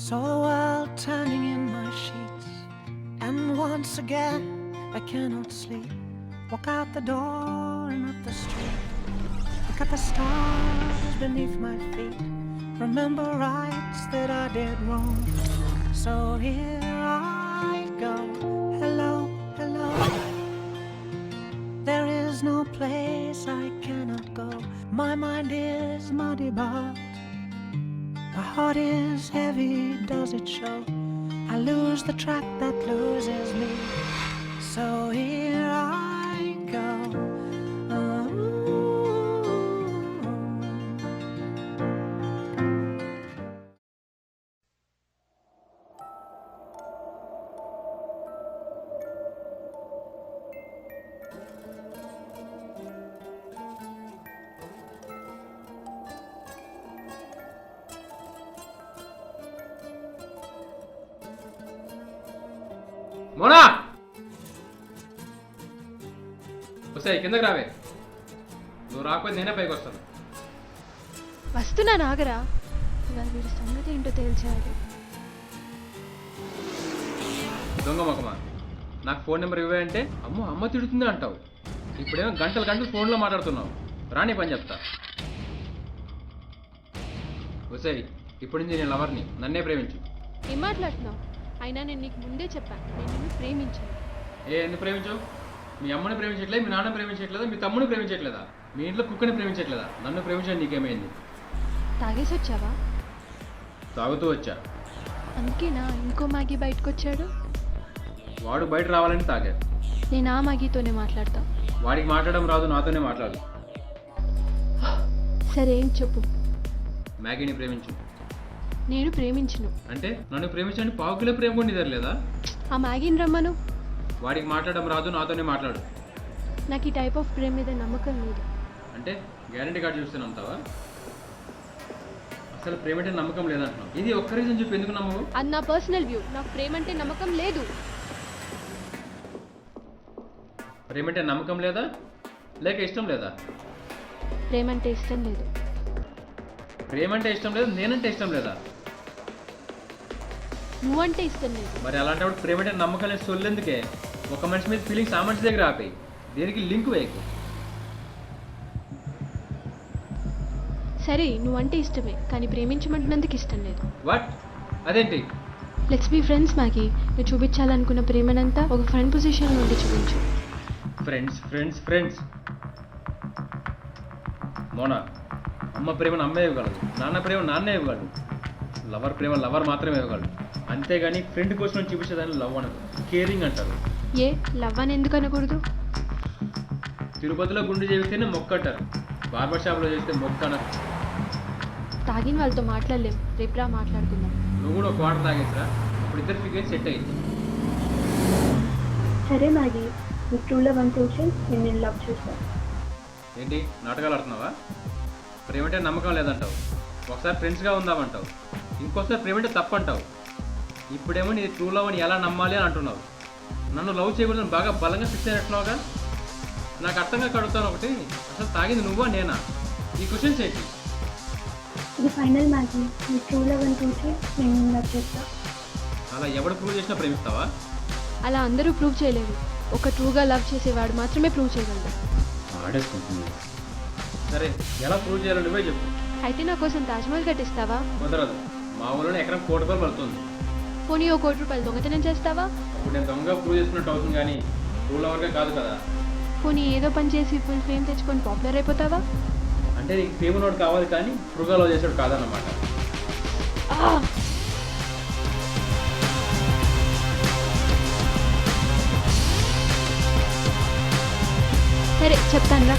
Saw the world turning in my sheets, and once again I cannot sleep. Walk out the door and up the street. Look at the stars beneath my feet. Remember rights that I did wrong. So here I go. Hello, hello. There is no place I cannot go. My mind is muddy, but my heart is heavy, does it show? I lose the track that loses me. So here I go. Mona వస్తాయి కిందకి రావే. నువ్వు రాకపోతే నేనే పైకి వస్తాను. వస్తున్నా నాగరా, ఇవాళ వీడి సంగతి ఏంటో తేల్చేయాలి. దొంగ మొక్కమా, నాకు ఫోన్ నెంబర్ ఇవ్వే అంటే అమ్మో అమ్మ తిడుతుంది అంటావు. ఇప్పుడేమో గంటలు గంటలు ఫోన్లో మాట్లాడుతున్నావు. రాని పని చెప్తా. వస్తాయి ఇప్పటి నుంచి నేను లవర్ని, నన్నే ప్రేమించు. ఏం మాట్లాడుతున్నావు? అయినా నేను నీకు ముందే చెప్పాను, నేను నిన్ను ప్రేమించాను. ఎందుకు ప్రేమించావు? మీ అమ్మని ప్రేమించట్లేదు, మీ నాన్న ప్రేమించట్లేదా, మీ తమ్ముని ప్రేమించట్లేదా, మీ ఇంట్లో కుక్కని ప్రేమించట్లేదా? నన్ను ప్రేమించాను. నీకేమైంది? తాగేసి వచ్చావా? తాగుతూ వచ్చా. అందుకేనా ఇంకో మ్యాగీ బయటకు వచ్చాడు? వాడు బయట రావాలని తాగాడు. నేను ఆ మ్యాగీతోనే మాట్లాడతా. వాడికి మాట్లాడడం రాదు, నాతోనే మాట్లాడు. సరే ఏం చెప్పు. మ్యాగీని ప్రేమించు. నేను ప్రేమించను. అంటే నన్ను ప్రేమించండి పావు కిలో ప్రేమ కూడా నిదరలేదా? ఆ మ్యాగీని రమ్మను. వాడికి మాట్లాడడం రాదు, నాతోనే మాట్లాడు. నాకు ఈ టైప్ ఆఫ్ ప్రేమ మీద నమ్మకం లేదు. అంటే గ్యారంటీ కార్డు చూస్తూనే ఉంటావా? అసలు ప్రేమ అంటే నమ్మకం లేదంటున్నావు. ఇది ఒక్క రీజన్ చెప్పి ఎందుకు నమ్మవు? అది నా పర్సనల్ వ్యూ. నాకు ప్రేమ అంటే నమ్మకం లేదు. ప్రేమ అంటే నమ్మకం లేదా లేక ఇష్టం లేదా? ప్రేమ అంటే ఇష్టం లేదు. ప్రేమ అంటే ఇష్టం లేదు, నేనంటే ఇష్టం లేదా? నువ్వంటే ఇష్టం లేదు. మరి అలాంటప్పుడు ప్రేమ అంటే నమ్మకం లేదు సొల్లెందుకే? ఒక మనిషి మీద ఫీలింగ్స్ ఆ మనిషి దగ్గర ఆపేయి. దేనికి లింక్ వేయకు. సరే నువ్వంటే ఇష్టమే, కానీ ప్రేమించమంటున్నందుకు ఇష్టం లేదు. వాట్? అదేంటి? Let's be friends Maggie. నువ్వు చూపించాలనుకున్న ప్రేమనంతా ఒక ఫ్రెండ్ పొజిషన్ నుండి చూపించు. Friends friends friends. మోనా, అమ్మ ప్రేమను అమ్మే ఇవ్వగలదు, నాన్న ప్రేమ నాన్నే ఇవ్వగలడు, లవర్ ప్రేమ లవర్ మాత్రమే ఇవ్వగలడు. అంతేగాని ఫ్రెండ్ కోసం చూపించేదాన్ని లవ్ అనదు, కేరింగ్ అంటారు. ఏ లవ్ అని ఎందుకు అనకూడదు? తిరుపతిలో గుండు చేస్తేనే మొక్క అంటారు, బార్బర్ షాప్లో చేస్తే మొక్క అనరు. తాగిన వాళ్ళతో మాట్లాడలేం, రేపురా మాట్లాడుకుందాం. నువ్వు కూడా ఒక వాటర్ తాగేసిరా, ఇప్పుడు ఇద్దరు ఫిగర్ సెట్ అయ్యింది. సరే మ్యాగీ, నీ ట్రూ లవ్ అనుకోవచ్చు, నేను లవ్ చేస్తాను. ఏంటి నాటకాలు ఆడుతున్నావా? ప్రేమంటే నమ్మకం లేదంటావు, ఒకసారి ఫ్రెండ్స్గా ఉందామంటావు, ఇంకోసారి ప్రేమంటే తప్పు అంటావు. ఇప్పుడేమో నీ ట్రూ లవ్ అని ఎలా నమ్మాలి అని అంటున్నావు. నన్ను లవ్ చేయకూడదని బాగా బలంగా ఫిక్స్ అయినట్టున్నావుగా. నాకు అర్థంగా కడుగుతాను ఒకటి, అసలు తాగింది నువ్వా నేనా? ఈ క్వశ్చన్స్ ఏంటి? ఇది ఫైనల్ మ్యాగీ, నీ ట్రూ లవ్ అనుకోవచ్చు, నేను లవ్ చేస్తాను. అలా ఎవడు ప్రూవ్ చేసినా ప్రేమిస్తావా? అలా అందరూ ప్రూవ్ చేయలేరు. ఒక ట్రూగా లవ్ చేసేవాడు మాత్రమే ప్రూవ్ చేయగలడు. ఆడేసుకుంటుంది. సరే ఎలా ప్రూవ్ చేయాలో నువ్వే చెప్పు. అయితే నా కోసం తాజ్మహల్ కట్టిస్తావా? కుదరదు, మా ఊళ్ళో ఎకరం ₹1,00,00,000 పడుతుంది. పోనీ ఓ ₹1,00,00,000 దొంగతనం చేస్తావా? ఇప్పుడు నేను దొంగ ప్రూవ్ చేసుకున్నట్టు అవుతుంది, కానీ ట్రూ లవర్గా కాదు కదా. పోనీ ఏదో పని చేసి ఫుల్ ఫేమ్ తెచ్చుకొని పాపులర్ అయిపోతావా? అంటే నీకు ఫేమ్ నోడు కావాలి, కానీ ట్రూగా లవ్ చేసాడు కాదన్నమాట. సరే చెప్తాను రా.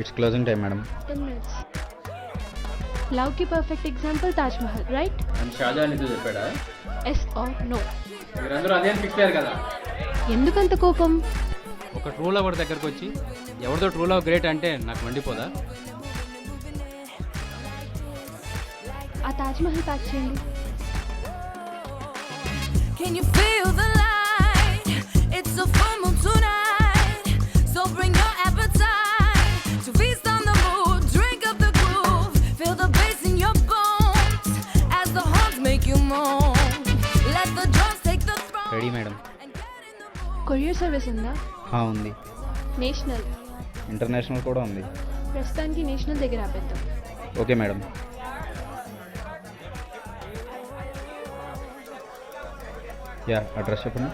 It's closing time, madam. 10 minutes. Love కి perfect example Taj Mahal, right? And Shahjahan నీతో చెప్పాడా? Yes or no? మీరందరూ అదే అని ఫిక్స్ అయ్యారు కదా. ఎందుకంత కోపం? ఒక ట్రూ లవర్ దగ్గరకు వచ్చి ఎవరితో ట్రూ లవ్ గ్రేట్ అంటే నాకు మండిపోదా? ఆ తాజ్మహల్ ప్యాక్ చేయండి. Can you feel the light? It's a full moon tonight, so bring your appetite to feast on the mood. Drink up the groove, feel the bass in your bones as the horns make you moan. Let the drums take the throne. Ready madam. And get in the mood. Courier service ఉందా? ఉంది. National. International కూడా ఉంది. ప్రస్తుతానికి national దగ్గర ఆపేద్దాం. Okay madam. Yeah, address చెప్పండి.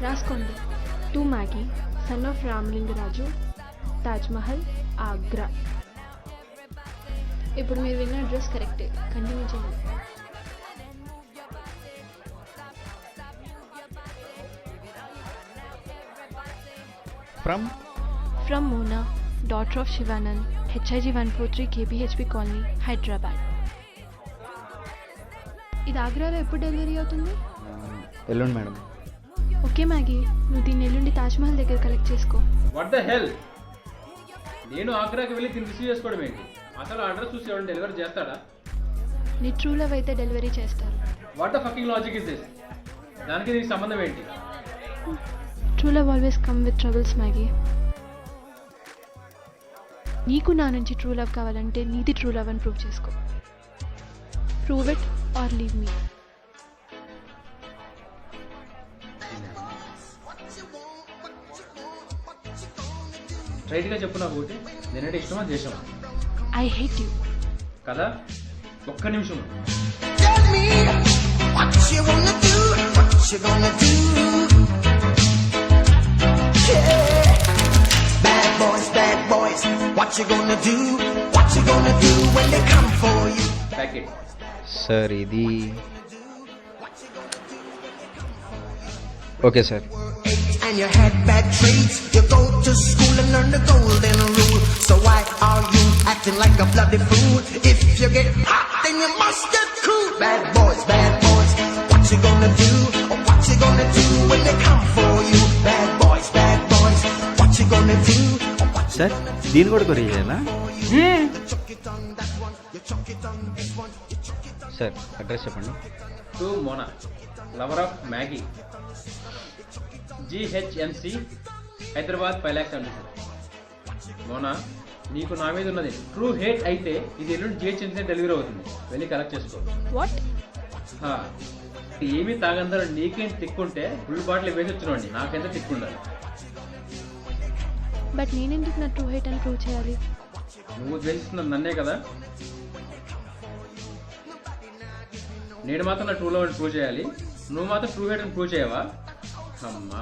రాసుకోండి. 2 Maggi, son of Ramalinga Raju, Taj Mahal, Agra. ఇప్పుడు మీరు విన్న అడ్రస్ కరెక్టే. కంటిన్యూ చేయండి. From Mona, daughter of Shivanand, HIG 143 KBHP colony, Hyderabad. ఇది ఆగ్రాలో ఎప్పుడు డెలివరీ అవుతుంది? ఎల్లుండి మేడం. ఓకే మ్యాగీ, నువ్వు దీన్ని ఎల్లుండి తాజ్మహల్ దగ్గర కలెక్ట్ చేసుకో. What the hell? నేను ఆగ్రాకి వెళ్ళి దీన్ని రిసీవ్ చేసుకోవడం ఏంటి? అసలు అడ్రస్ చూసి ఎవరైనా డెలివరీ చేస్తాడా? నీ ట్రూ లవ్ అయితే డెలివరీ చేస్తారు. What the fucking logic is this? దానికి దీనికి సంబంధం ఏంటి? True love always come with troubles Maggi. నీకు నా నుంచి ట్రూ లవ్ కావాలంటే నీది ట్రూ లవ్ అని ప్రూవ్ చేసుకో. Prove it or leave me. స్ట్రైట్గా చెప్పు నాకు ఒకటి, నేనంటే ఇష్టమా దేశమా? I hate you. కదా, ఒక్క నిమిషం. Tell me what you wanna do, what you gonna do. Yeah. Bad boys, what you gonna do, what you gonna do when they come for you. Packet. Sir ఇది okay sir. And you had bad traits, you go to school and learn the golden rule. So why are you acting like a bloody fool? If you get hot, then you must get cool. Bad boys, what you gonna do, or what you gonna do when they come for you? Bad boys, what you gonna do, or what you sir దీన్ని కూడా courier చేయాలా? chuck it on that one, you chuck it on this one, you chuck it on. Sir address చెప్పండి. To Mona, lover of Maggi, GHMC, Hyderabad 5,70,000. Mona, నీకు నా మీద ఉన్నది true hate అయితే ఇది ఎల్లుండి GHMC డెలివరీ అవుతుంది. వెళ్ళి కలెక్ట్ చేసుకో. వాట్? ఏమీ తాగందరూ నీకేం తిక్కుంటే ఫుల్ బాటిల్ వేసి వచ్చినండి, నాకెంత తిక్కుండాలి. బట్ నేనెందుకు నా ట్రూ హేట్ అని ప్రూవ్ చేయాలి? నువ్వు ద్వేషిస్తున్నది నన్నే కదా. నేను మాత్రం నా ట్రూ లవ్ అని ప్రూవ్ చేయాలి, నువ్వు మాత్రం ట్రూ హేట్ అని ప్రూవ్ చేయవా? అమ్మా,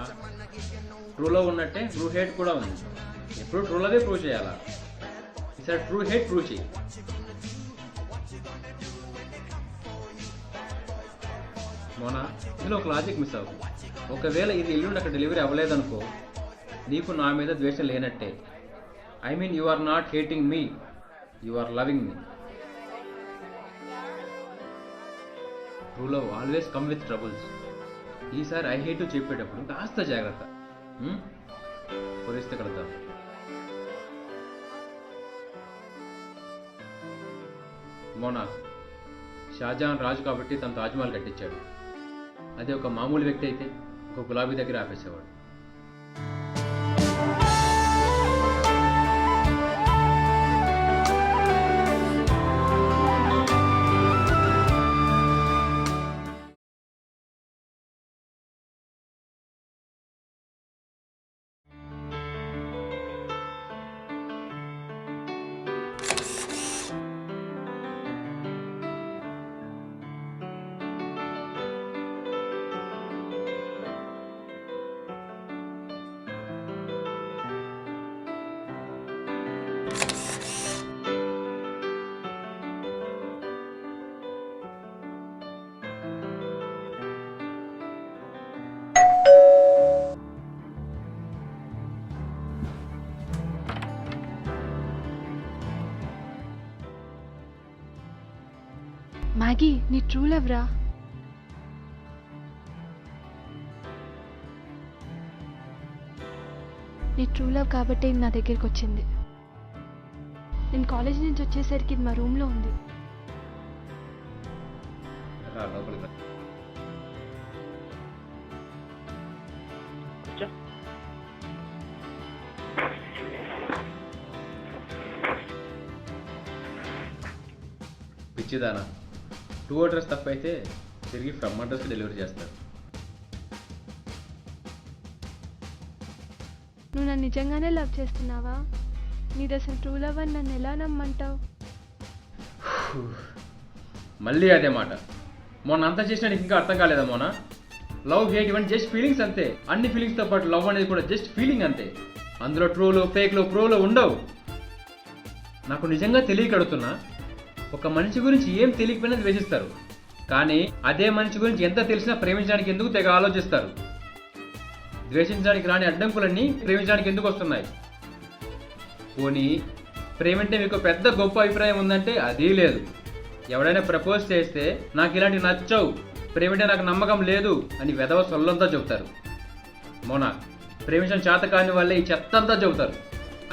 ట్రూ లవ్ ఉన్నట్టే ట్రూ హేట్ కూడా ఉంది. ఎప్పుడు ట్రూ లవే ప్రూవ్ చేయాలా? ఈసారి ట్రూ హేట్ ప్రూవ్ చేయి. మోనా, ఇందులో ఒక లాజిక్ మిస్ అవ్వు. ఒకవేళ ఇది ఎల్లుండి అక్కడ డెలివరీ అవ్వలేదనుకో, నీకు నా మీద ద్వేషం లేనట్టే. I mean you are not hating me, you are loving me. True love always come with troubles. ఈసారి ఐ హేట్ చెప్పేటప్పుడు కాస్త జాగ్రత్త. పొరిస్తే కలుద్దాం. మోనా, షాజహాన్ రాజు కాబట్టి తన తాజ్మహల్ కట్టించాడు. అదే ఒక మామూలు వ్యక్తి అయితే ఒక గులాబీ దగ్గర ఆపేసేవాడు. మ్యాగీ, నీ ట్రూ లవ్ రా. నీ ట్రూ లవ్ కాబట్టి నా దగ్గరికి వచ్చింది. నేను కాలేజ్ నుంచి వచ్చేసరికి ఇది మా రూమ్లో ఉంది. రా, లోపలికి రా. పిచ్చిదానా, టు అడ్రస్ తప్పైతే తిరిగి ఫ్రమ్ అడ్రస్కి డెలివరీ చేస్తారు. నువ్వు నన్ను నిజంగానే లవ్ చేస్తున్నావా? నీది అసలు ట్రూ లవ్ అని నన్ను ఎలా నమ్మంటావు? మళ్ళీ అదే మాట. మొన్న అంతా చేసినా నీకు ఇంకా అర్థం కాలేదా మోనా? లవ్ హేట్ ఇవన్నీ జస్ట్ ఫీలింగ్స్ అంతే. అన్ని ఫీలింగ్స్తో పాటు లవ్ అనేది కూడా జస్ట్ ఫీలింగ్ అంతే. అందులో ట్రూలు, ఫేక్లు, ప్రోలు ఉండవు. నాకు నిజంగా తెలియక అడుగుతున్నా, ఒక మనిషి గురించి ఏం తెలియకపోయినా ద్వేషిస్తారు, కానీ అదే మనిషి గురించి ఎంత తెలిసినా ప్రేమించడానికి ఎందుకు తెగ ఆలోచిస్తారు? ద్వేషించడానికి రాని అడ్డంకులన్నీ ప్రేమించడానికి ఎందుకు వస్తున్నాయి? పోనీ ప్రేమంటే మీకు పెద్ద గొప్ప అభిప్రాయం ఉందంటే అదీ లేదు. ఎవడైనా ప్రపోజ్ చేస్తే నాకు ఇలాంటి నచ్చవు, ప్రేమంటే నాకు నమ్మకం లేదు అని వెధవ సొల్లంతా చెబుతారు. మోనా, ప్రేమించడం చేత కాని వాళ్ళే ఈ చెత్తంతా చెబుతారు.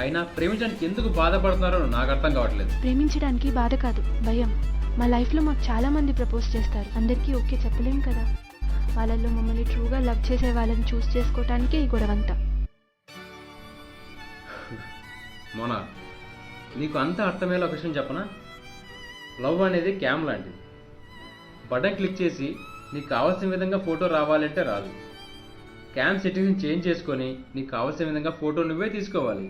అయినా ప్రేమించడానికి ఎందుకు బాధపడుతున్నారో నాకు అర్థం కావట్లేదు. ప్రేమించడానికి బాధ కాదు, భయం. మా లైఫ్లో మాకు చాలా మంది ప్రపోజ్ చేస్తారు, అందరికీ ఓకే చెప్పలేం కదా. వాళ్ళల్లో మమ్మల్ని ట్రూగా లవ్ చేసే వాళ్ళని చూస్ చేసుకోవటానికే ఈ గొడవంతా. మోనా, నీకు అంత అర్థమయ్యేలా ఒక విషయం చెప్పనా? లవ్ అనేది క్యామ్ లాంటిది. బటన్ క్లిక్ చేసి నీకు కావాల్సిన విధంగా ఫోటో రావాలంటే రాదు. క్యామ్ సెట్టింగ్స్ చేంజ్ చేసుకొని నీకు కావాల్సిన విధంగా ఫోటో నువ్వే తీసుకోవాలి.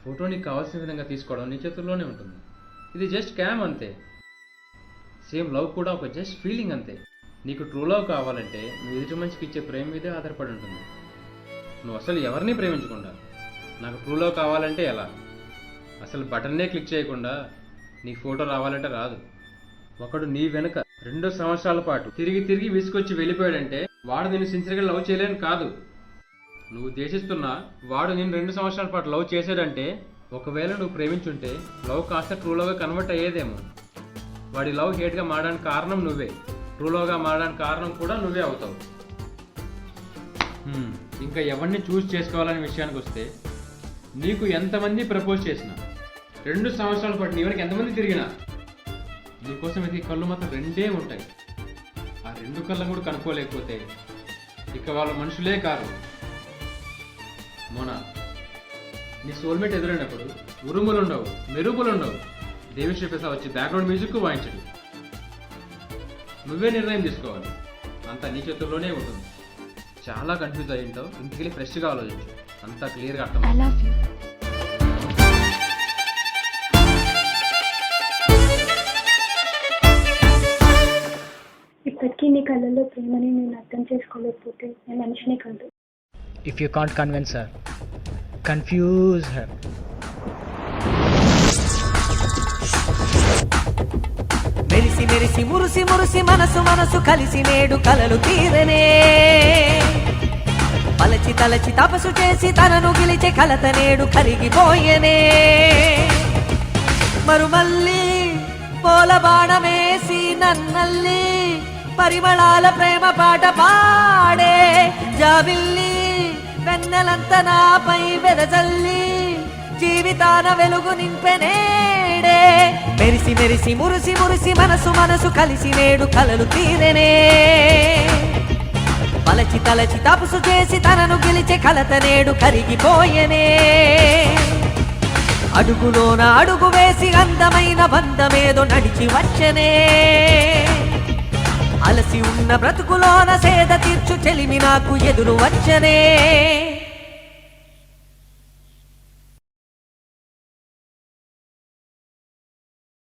ఫోటో నీకు కావాల్సిన విధంగా తీసుకోవడం నీ చేతుల్లోనే ఉంటుంది. ఇది జస్ట్ క్యామ్ అంతే. సేమ్ లవ్ కూడా ఒక జస్ట్ ఫీలింగ్ అంతే. నీకు ట్రూ లవ్ కావాలంటే నువ్వు ఎదుటి మనిషికి ఇచ్చే ప్రేమ మీదే ఆధారపడి ఉంటుంది. నువ్వు అసలు ఎవరిని ప్రేమించకుండా నాకు ట్రూ లవ్ కావాలంటే ఎలా? అసలు బటన్నే క్లిక్ చేయకుండా నీకు ఫోటో రావాలంటే రాదు. ఒకడు నీ వెనుక 2 సంవత్సరాల పాటు తిరిగి తిరిగి విసుకొచ్చి వెళ్ళిపోయాడంటే వాడు నేను సిన్సియర్గా లవ్ చేయలేను కాదు. నువ్వు దేశిస్తున్నా వాడు నేను 2 సంవత్సరాల పాటు లవ్ చేశాడంటే ఒకవేళ నువ్వు ప్రేమించుంటే లవ్ కాస్త ట్రూ లవ్గా కన్వర్ట్ అయ్యేదేమో. వాడి లవ్ హేట్గా మారడానికి కారణం నువ్వే, ట్రూ లవ్గా మారడానికి కారణం కూడా నువ్వే అవుతావు. ఇంకా ఎవరిని చూస్ చేసుకోవాలనే విషయానికి వస్తే, నీకు ఎంతమంది ప్రపోజ్ చేసినా 2 సంవత్సరాల పాటు నీ వెనక ఎంతమంది తిరిగినా నీకోసం ఇది కళ్ళు మాత్రం 2 ఉంటాయి. ఆ 2 కళ్ళను కూడా కనుక్కోలేకపోతే ఇక వాళ్ళ మనుషులే కాదు. మోనా, నీ సోల్మేట్ ఎదురైనప్పుడు ఉరుములు ఉండవు, మెరుపులు ఉండవు, దేవిశ్రీ ప్రసాద్ వచ్చి బ్యాక్గ్రౌండ్ మ్యూజిక్ వాయించడు. నువ్వే నిర్ణయం తీసుకోవాలి. అంతా నీ చేతుల్లోనే ఉంటుంది. చాలా కన్ఫ్యూజ్ అయ్యి ఉంటావు. ఇంటికి ఫ్రెష్గా ఆలోచించు, అంతా క్లియర్గా ఐ అర్థం. Love you. ఇప్పటికీ నీ కళ్ళల్లో ప్రేమని నేను అర్థం చేసుకోలేకపోతే నేను మనిషినే కాదు. If you can't convince her, confuse her. మెరిసి మెరిసి మురిసి మురిసి మనసు మనసు కలిసి నేడు కలలు తీరనే, పలచి తలచి తపసు చేసి తనను గెలిచే కలత నేడు కరిగిపోయనే. మరుమల్లి పోల బాణమేసి నన్నల్లి పరిమళాల ప్రేమ పాట పాడే జాబిల్లి వెన్నెలంత నాపై వెదజల్లి జీవితాన వెలుగు నింపెనేడే. మెరిసి మెరిసి మురిసి మురిసి మనసు మనసు కలిసి నేడు కలలు తీరనే, పలచి తలచి తపసు చేసి తనను గెలిచే కలత నేడు కరిగిపోయనే. అడుగులోన అడుగు వేసి అందమైన బంధమేదో నడిచి వచ్చనే, అలసి ఉన్న బ్రతుకులోన సేద తీర్చు చెలిమి నాకు ఎదురు వచ్చనే.